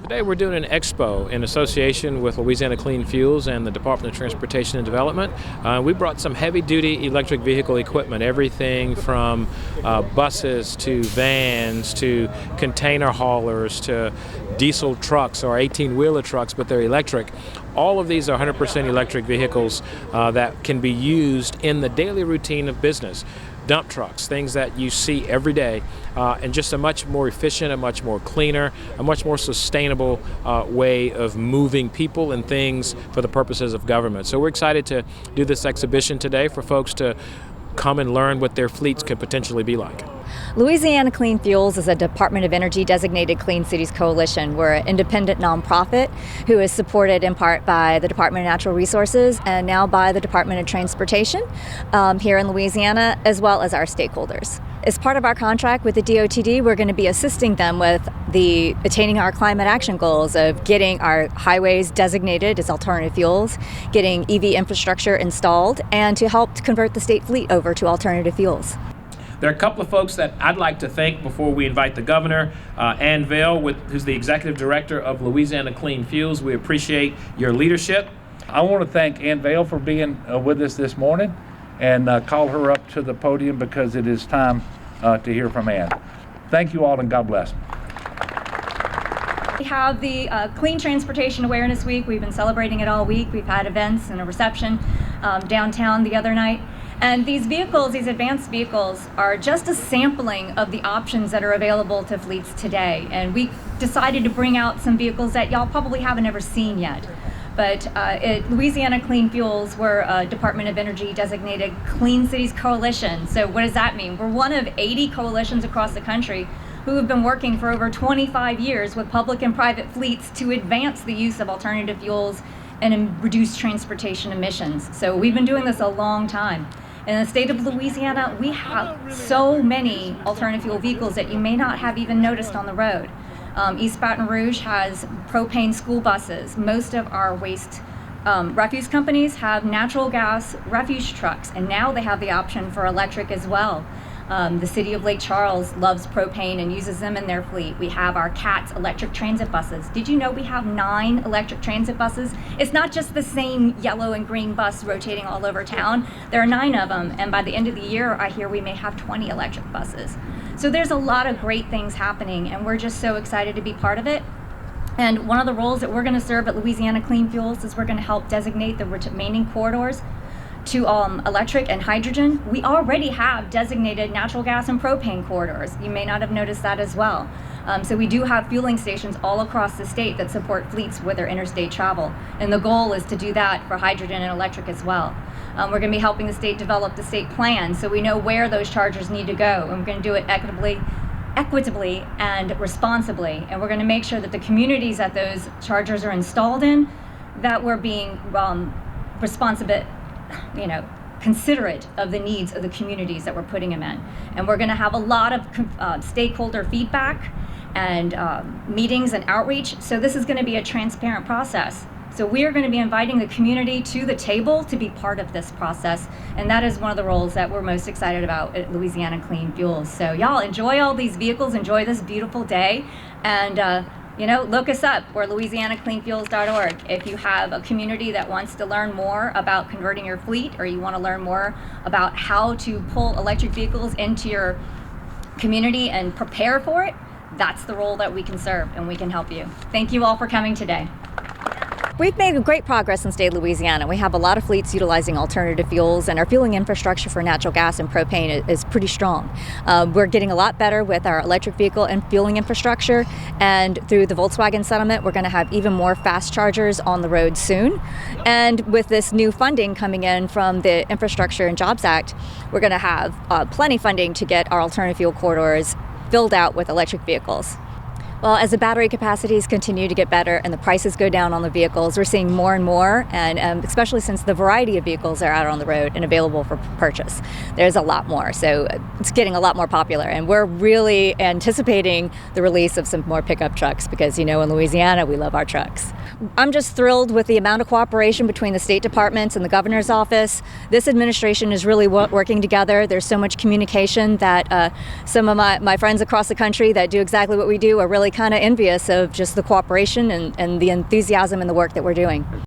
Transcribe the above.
Today we're doing an expo in association with Louisiana Clean Fuels and the Department of Transportation and Development. We brought some heavy-duty electric vehicle equipment, everything from buses to vans to container haulers to diesel trucks or 18-wheeler trucks, but they're electric. All of these are 100% electric vehicles that can be used in the daily routine of business. Dump trucks, things that you see every day, and just a much more efficient, a much more cleaner, a much more sustainable way of moving people and things for the purposes of government. So we're excited to do this exhibition today for folks to come and learn what their fleets could potentially be like. Louisiana Clean Fuels is a Department of Energy designated Clean Cities Coalition. We're an independent nonprofit who is supported in part by the Department of Natural Resources and now by the Department of Transportation here in Louisiana, as well as our stakeholders. As part of our contract with the DOTD, we're going to be assisting them with attaining our climate action goals of getting our highways designated as alternative fuels, getting EV infrastructure installed, and to help convert the state fleet over to alternative fuels. There are a couple of folks that I'd like to thank before we invite the governor, Ann Vale, who's the executive director of Louisiana Clean Fuels. We appreciate your leadership. I want to thank Ann Vale for being with us this morning and call her up to the podium because it is time to hear from Ann. Thank you all and God bless. We have the Clean Transportation Awareness Week. We've been celebrating it all week. We've had events and a reception downtown the other night. And these vehicles, these advanced vehicles, are just a sampling of the options that are available to fleets today. And we decided to bring out some vehicles that y'all probably haven't ever seen yet. But Louisiana Clean Fuels, we're a Department of Energy designated Clean Cities Coalition. So what does that mean? We're one of 80 coalitions across the country who have been working for over 25 years with public and private fleets to advance the use of alternative fuels and reduce transportation emissions. So we've been doing this a long time. In the state of Louisiana, we have so many alternative fuel vehicles that you may not have even noticed on the road. East Baton Rouge has propane school buses. Most of our waste refuse companies have natural gas refuse trucks, and now they have the option for electric as well. The city of Lake Charles loves propane and uses them in their fleet. We have our CATS electric transit buses. Did you know we have 9 electric transit buses? It's not just the same yellow and green bus rotating all over town. There are 9 of them, and by the end of the year, I hear we may have 20 electric buses. So there's a lot of great things happening, and we're just so excited to be part of it. And one of the roles that we're going to serve at Louisiana Clean Fuels is we're going to help designate the remaining corridors to electric and hydrogen. We already have designated natural gas and propane corridors. You may not have noticed that as well. So we do have fueling stations all across the state that support fleets with their interstate travel. And the goal is to do that for hydrogen and electric as well. We're going to be helping the state develop the state plan so we know where those chargers need to go. And we're going to do it equitably and responsibly. And we're going to make sure that the communities that those chargers are installed in, that we're being considerate of the needs of the communities that we're putting them in. And we're going to have a lot of stakeholder feedback and meetings and outreach. So this is going to be a transparent process. So we are going to be inviting the community to the table to be part of this process. And that is one of the roles that we're most excited about at Louisiana Clean Fuels. So y'all enjoy all these vehicles, enjoy this beautiful day, and look us up. We're louisianacleanfuels.org. If you have a community that wants to learn more about converting your fleet, or you want to learn more about how to pull electric vehicles into your community and prepare for it, that's the role that we can serve, and we can help you. Thank you all for coming today. We've made great progress in the state of Louisiana. We have a lot of fleets utilizing alternative fuels, and our fueling infrastructure for natural gas and propane is pretty strong. We're getting a lot better with our electric vehicle and fueling infrastructure, and through the Volkswagen settlement, we're going to have even more fast chargers on the road soon. And with this new funding coming in from the Infrastructure and Jobs Act, we're going to have plenty funding to get our alternative fuel corridors filled out with electric vehicles. Well, as the battery capacities continue to get better and the prices go down on the vehicles, we're seeing more and more, and especially since the variety of vehicles are out on the road and available for purchase, there's a lot more. So it's getting a lot more popular, and we're really anticipating the release of some more pickup trucks because, in Louisiana, we love our trucks. I'm just thrilled with the amount of cooperation between the state departments and the governor's office. This administration is really working together. There's so much communication that some of my friends across the country that do exactly what we do are really really kind of envious of just the cooperation and the enthusiasm in the work that we're doing.